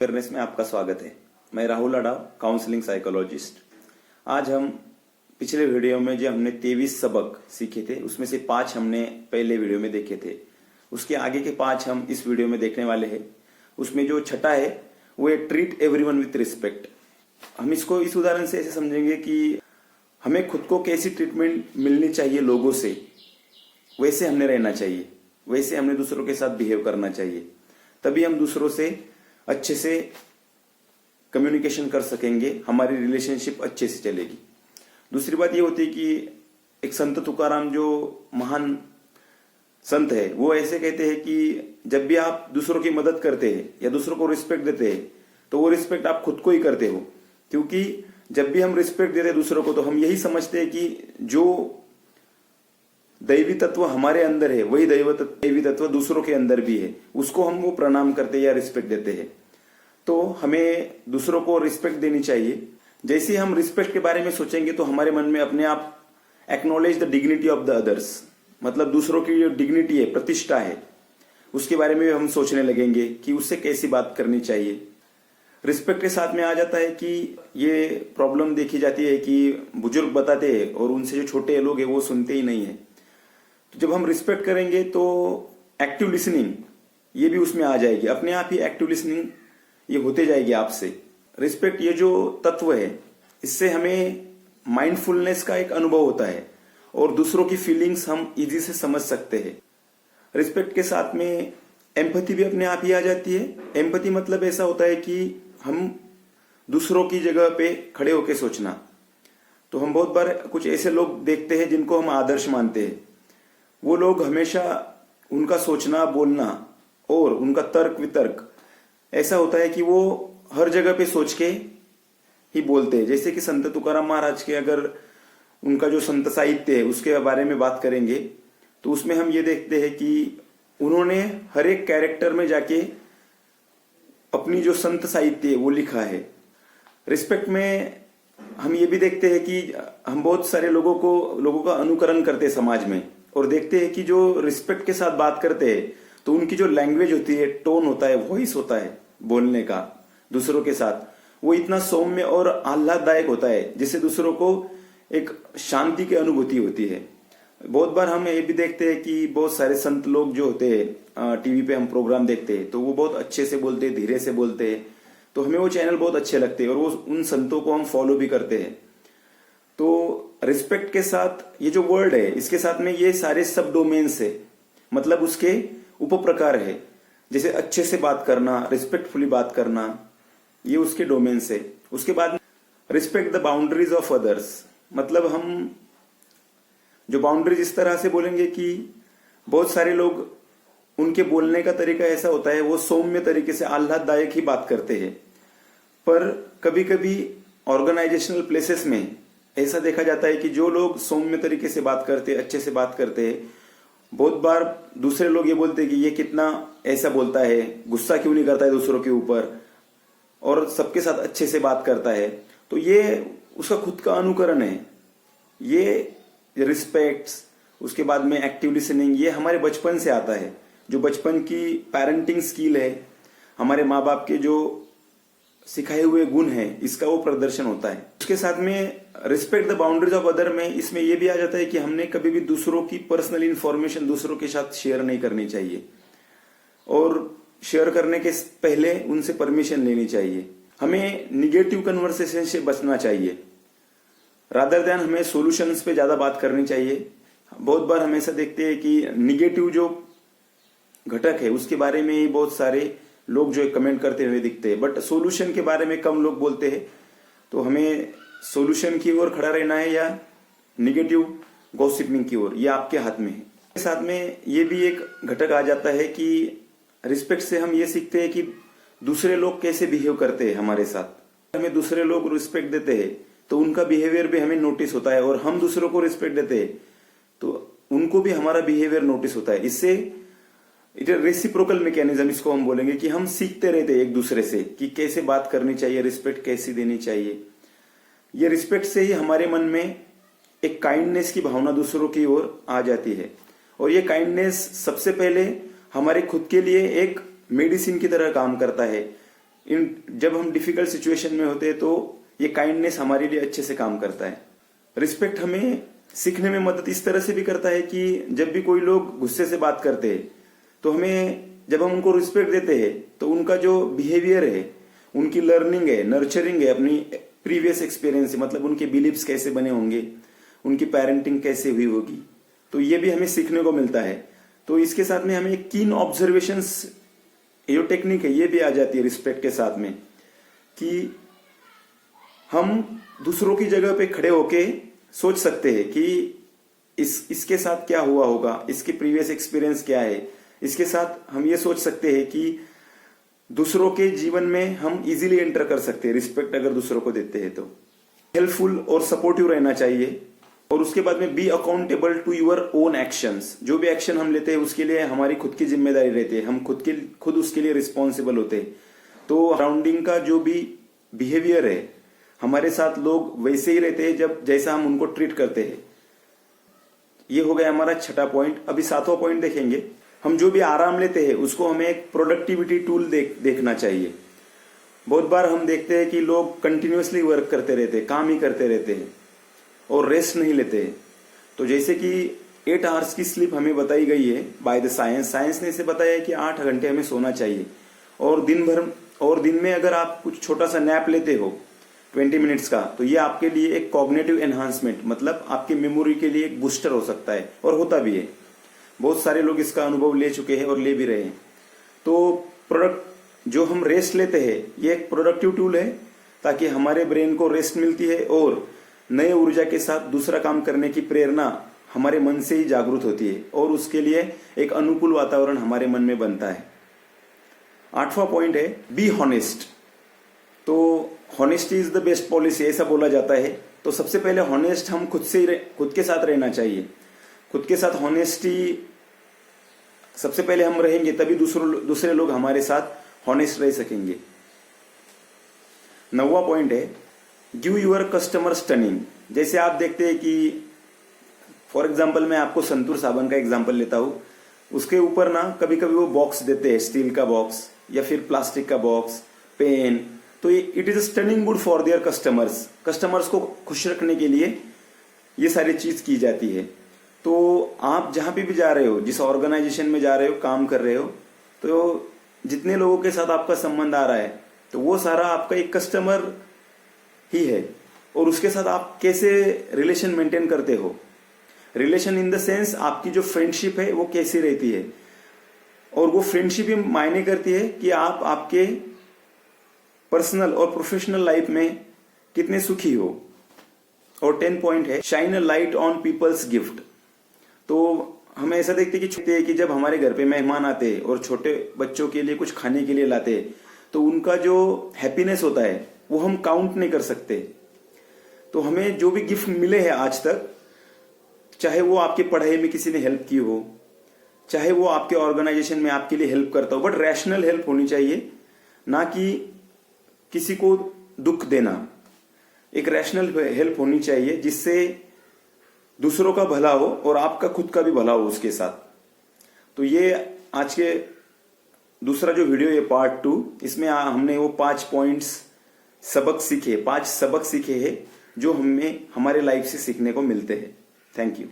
Awareness में आपका स्वागत है। मैं राहुल अडाव, काउंसलिंग साइकोलॉजिस्ट। आज हम पिछले वीडियो में जो हमने 23 सबक सीखे थे उसमें से 5 हमने पहले वीडियो में देखे थे। उसके आगे के 5 हम इस वीडियो में देखने वाले हैं। उसमें जो छठा है वो है ट्रीट एवरीवन विथ रिस्पेक्ट। हम इसको इस उदाहरण से ऐसे समझेंगे कि हमें खुद को कैसी ट्रीटमेंट मिलनी चाहिए, लोगों से वैसे हमने रहना चाहिए, वैसे हमने दूसरों के साथ बिहेव करना चाहिए, तभी हम दूसरों से अच्छे से कम्युनिकेशन कर सकेंगे, हमारी रिलेशनशिप अच्छे से चलेगी। दूसरी बात ये होती है कि एक संत तुकाराम जो महान संत है वो ऐसे कहते हैं कि जब भी आप दूसरों की मदद करते हैं या दूसरों को रिस्पेक्ट देते हैं तो वो रिस्पेक्ट आप खुद को ही करते हो, क्योंकि जब भी हम रिस्पेक्ट देते हैं दूसरों को तो हम यही समझते हैं कि जो दैवी तत्व हमारे अंदर है वही दैवी तत्व दूसरों के अंदर भी है, उसको हम वो प्रणाम करते हैं या रिस्पेक्ट देते हैं। तो हमें दूसरों को रिस्पेक्ट देनी चाहिए। जैसे हम रिस्पेक्ट के बारे में सोचेंगे तो हमारे मन में अपने आप acknowledge the dignity of the others, मतलब दूसरों की जो डिग्निटी है, प्रतिष्ठा है, उसके बारे में हम सोचने लगेंगे कि उससे कैसी बात करनी चाहिए। रिस्पेक्ट के साथ में आ जाता है कि ये प्रॉब्लम देखी जाती है कि बुजुर्ग बताते हैं और उनसे जो छोटे लोग हैं वो सुनते ही नहीं है। तो जब हम रिस्पेक्ट करेंगे तो एक्टिव लिसनिंग ये भी उसमें आ जाएगी, अपने आप ही एक्टिव लिसनिंग ये होते जाएगी आपसे। रिस्पेक्ट ये जो तत्व है इससे हमें माइंडफुलनेस का एक अनुभव होता है और दूसरों की फीलिंग्स हम इजी से समझ सकते हैं। रिस्पेक्ट के साथ में एम्पैथी भी अपने आप ही आ जाती है। एम्पैथी मतलब ऐसा होता है कि हम दूसरों की जगह पे खड़े होकर सोचना। तो हम बहुत बार कुछ ऐसे लोग देखते हैं जिनको हम आदर्श मानते हैं। वो लोग हमेशा उनका सोचना, बोलना और उनका तर्क वितर्क ऐसा होता है कि वो हर जगह पे सोच के ही बोलते हैं। जैसे कि संत तुकाराम महाराज के अगर उनका जो संत साहित्य है उसके बारे में बात करेंगे तो उसमें हम ये देखते हैं कि उन्होंने हर एक कैरेक्टर में जाके अपनी जो संत साहित्य है वो लिखा है। रिस्पेक्ट में हम ये भी देखते हैं कि हम बहुत सारे लोगों का अनुकरण करते हैं समाज में और देखते हैं कि जो रिस्पेक्ट के साथ बात करते हैं तो उनकी जो लैंग्वेज होती है, टोन होता है, वॉइस होता है बोलने का दूसरों के साथ, वो इतना सौम्य और आह्लाददायक होता है जिससे दूसरों को एक शांति की अनुभूति होती है। बहुत बार हम ये भी देखते हैं कि बहुत सारे संत लोग जो होते हैं, टीवी पे हम प्रोग्राम देखते हैं तो वो बहुत अच्छे से बोलते हैं, धीरे से बोलते हैं, तो हमें वो चैनल बहुत अच्छे लगते हैं और वो उन संतों को हम फॉलो भी करते हैं। तो रिस्पेक्ट के साथ ये जो वर्ड है इसके साथ में ये सारे सब डोमेन्स है, मतलब उसके उप प्रकार है। जैसे अच्छे से बात करना, रिस्पेक्टफुली बात करना, ये उसके डोमेन्स है। उसके बाद respect the boundaries of others, मतलब हम जो बाउंड्रीज इस तरह से बोलेंगे कि बहुत सारे लोग उनके बोलने का तरीका ऐसा होता है वो सौम्य तरीके से आह्लाददायक ही बात करते हैं, पर कभी कभी ऑर्गेनाइजेशनल प्लेसेस में ऐसा देखा जाता है कि जो लोग सौम्य तरीके से बात करते हैं, अच्छे से बात करते हैं, बहुत बार दूसरे लोग ये बोलते हैं कि ये कितना ऐसा बोलता है, गुस्सा क्यों नहीं करता है दूसरों के ऊपर और सबके साथ अच्छे से बात करता है। तो ये उसका खुद का अनुकरण है। ये रिस्पेक्ट्स, उसके बाद में एक्टिव लिसनिंग, ये हमारे बचपन से आता है। जो बचपन की पेरेंटिंग स्किल है, हमारे माँ बाप के जो सिखाए हुए गुण है, इसका वो प्रदर्शन होता है। उसके साथ में respect the boundaries of other में इसमें यह भी आ जाता है कि हमने कभी भी दूसरों की पर्सनल इंफॉर्मेशन दूसरों के साथ शेयर नहीं करनी चाहिए और शेयर करने के पहले उनसे परमिशन लेनी चाहिए। हमें निगेटिव कन्वर्सेशन से बचना चाहिए, रादर देन हमें सॉल्यूशंस पे ज्यादा बात करनी चाहिए। बहुत बार हम ऐसा देखते हैं कि निगेटिव जो घटक है उसके बारे में ही बहुत सारे लोग जो कमेंट करते हुए दिखते हैं, बट सॉल्यूशन के बारे में कम लोग बोलते हैं। तो हमें सॉल्यूशन की ओर खड़ा रहना है या निगेटिव गॉसिपिंग की ओर, ये आपके हाथ में है। साथ में ये भी एक घटक आ जाता है कि रिस्पेक्ट से हम ये सीखते हैं कि दूसरे लोग कैसे बिहेव करते हैं हमारे साथ। हमें दूसरे लोग रिस्पेक्ट देते हैं तो उनका बिहेवियर भी हमें नोटिस होता है और हम दूसरों को रिस्पेक्ट देते हैं तो उनको भी हमारा बिहेवियर नोटिस होता है। इससे इट रेसिप्रोकल मैकेनिज्म इसको हम बोलेंगे कि हम सीखते रहते हैं एक दूसरे से कि कैसे बात करनी चाहिए, रिस्पेक्ट कैसी देनी चाहिए। ये रिस्पेक्ट से ही हमारे मन में एक काइंडनेस की भावना दूसरों की ओर आ जाती है और ये काइंडनेस सबसे पहले हमारे खुद के लिए एक मेडिसिन की तरह काम करता है। जब हम डिफिकल्ट सिचुएशन में होते हैं तो ये काइंडनेस हमारे लिए अच्छे से काम करता है। रिस्पेक्ट हमें सीखने में मदद इस तरह से भी करता है कि जब भी कोई लोग गुस्से से बात करते हैं तो हमें, जब हम उनको रिस्पेक्ट देते हैं तो उनका जो बिहेवियर है, उनकी लर्निंग है, नर्चरिंग है अपनी प्रीवियस एक्सपीरियंस से, मतलब उनके बिलीव्स कैसे बने होंगे, उनकी पेरेंटिंग कैसे हुई होगी, तो ये भी हमें सीखने को मिलता है। तो इसके साथ में हमें कीन ऑब्जर्वेशंस, ये टेक्निक है, ये भी आ जाती है रिस्पेक्ट के साथ में, कि हम दूसरों की जगह पे खड़े होके सोच सकते हैं कि इसके साथ क्या हुआ होगा, इसके प्रीवियस एक्सपीरियंस क्या है। इसके साथ हम ये सोच सकते हैं कि दूसरों के जीवन में हम इजीली एंटर कर सकते हैं, रिस्पेक्ट अगर दूसरों को देते हैं तो। हेल्पफुल और सपोर्टिव रहना चाहिए। और उसके बाद में be accountable to your own actions. जो भी एक्शन हम लेते हैं उसके लिए हमारी खुद की जिम्मेदारी रहती है, हम खुद उसके लिए रिस्पॉन्सिबल होते हैं। तो अराउंडिंग का जो भी बिहेवियर है, हमारे साथ लोग वैसे ही रहते हैं जब जैसा हम उनको ट्रीट करते हैं। ये हो गया हमारा छठा पॉइंट। अभी सातवां पॉइंट देखेंगे। हम जो भी आराम लेते हैं उसको हमें एक प्रोडक्टिविटी टूल देखना चाहिए। बहुत बार हम देखते हैं कि लोग कंटिन्यूअसली वर्क करते रहते हैं, काम ही करते रहते हैं और रेस्ट नहीं लेते हैं। तो जैसे कि 8 आवर्स की स्लीप हमें बताई गई है बाय द साइंस ने इसे बताया है कि 8 घंटे हमें सोना चाहिए। और दिन में अगर आप कुछ छोटा सा नैप लेते हो 20 मिनट्स का, तो ये आपके लिए एक कॉग्निटिव एनहांसमेंट, मतलब आपकी मेमोरी के लिए एक बूस्टर हो सकता है, और होता भी है। बहुत सारे लोग इसका अनुभव ले चुके हैं और ले भी रहे हैं। तो प्रोडक्ट जो हम रेस्ट लेते हैं, ये एक प्रोडक्टिव टूल है, ताकि हमारे ब्रेन को रेस्ट मिलती है और नए ऊर्जा के साथ दूसरा काम करने की प्रेरणा हमारे मन से ही जागृत होती है, और उसके लिए एक अनुकूल वातावरण हमारे मन में बनता है। 8वां पॉइंट है बी हॉनेस्ट। तो honesty is the best policy, ऐसा बोला जाता है। तो सबसे पहले हॉनेस्ट हम खुद के साथ रहना चाहिए। खुद के साथ हॉनेस्टी सबसे पहले हम रहेंगे, तभी दूसरे लोग हमारे साथ हॉनेस्ट रह सकेंगे। 9वां पॉइंट है गिव यूर कस्टमर स्टनिंग। जैसे आप देखते हैं कि फॉर एग्जाम्पल मैं आपको संतूर साबन का एग्जाम्पल लेता हूं। उसके ऊपर ना कभी कभी वो बॉक्स देते हैं, स्टील का बॉक्स या फिर प्लास्टिक का बॉक्स, पेन। तो it is stunning good for their customers को खुश रखने के लिए ये सारी चीज की जाती है। तो आप जहां भी जा रहे हो, जिस ऑर्गेनाइजेशन में जा रहे हो, काम कर रहे हो, तो जितने लोगों के साथ आपका संबंध आ रहा है, तो वो सारा आपका एक कस्टमर ही है। और उसके साथ आप कैसे रिलेशन मेंटेन करते हो, रिलेशन इन द सेंस आपकी जो फ्रेंडशिप है वो कैसी रहती है। और वो फ्रेंडशिप ही मायने करती है कि आप आपके पर्सनल और प्रोफेशनल लाइफ में कितने सुखी हो। और 10 पॉइंट है shine a light on people's gift. तो हमें ऐसा देखते हैं कि जब हमारे घर पे मेहमान आते हैं और छोटे बच्चों के लिए कुछ खाने के लिए लाते हैं, तो उनका जो हैप्पीनेस होता है वो हम काउंट नहीं कर सकते। तो हमें जो भी गिफ्ट मिले हैं आज तक, चाहे वो आपकी पढ़ाई में किसी ने हेल्प की हो, चाहे वो आपके ऑर्गेनाइजेशन में आपके लिए हेल्प करता हो, बट रैशनल हेल्प होनी चाहिए, ना कि किसी को दुख देना। एक रैशनल हेल्प होनी चाहिए जिससे दूसरों का भला हो और आपका खुद का भी भला हो उसके साथ। तो ये आज के दूसरा जो वीडियो, ये पार्ट 2, इसमें हमने वो 5 पॉइंट्स सबक सीखे हैं जो हमें हमारे लाइफ से सीखने को मिलते हैं। Thank you.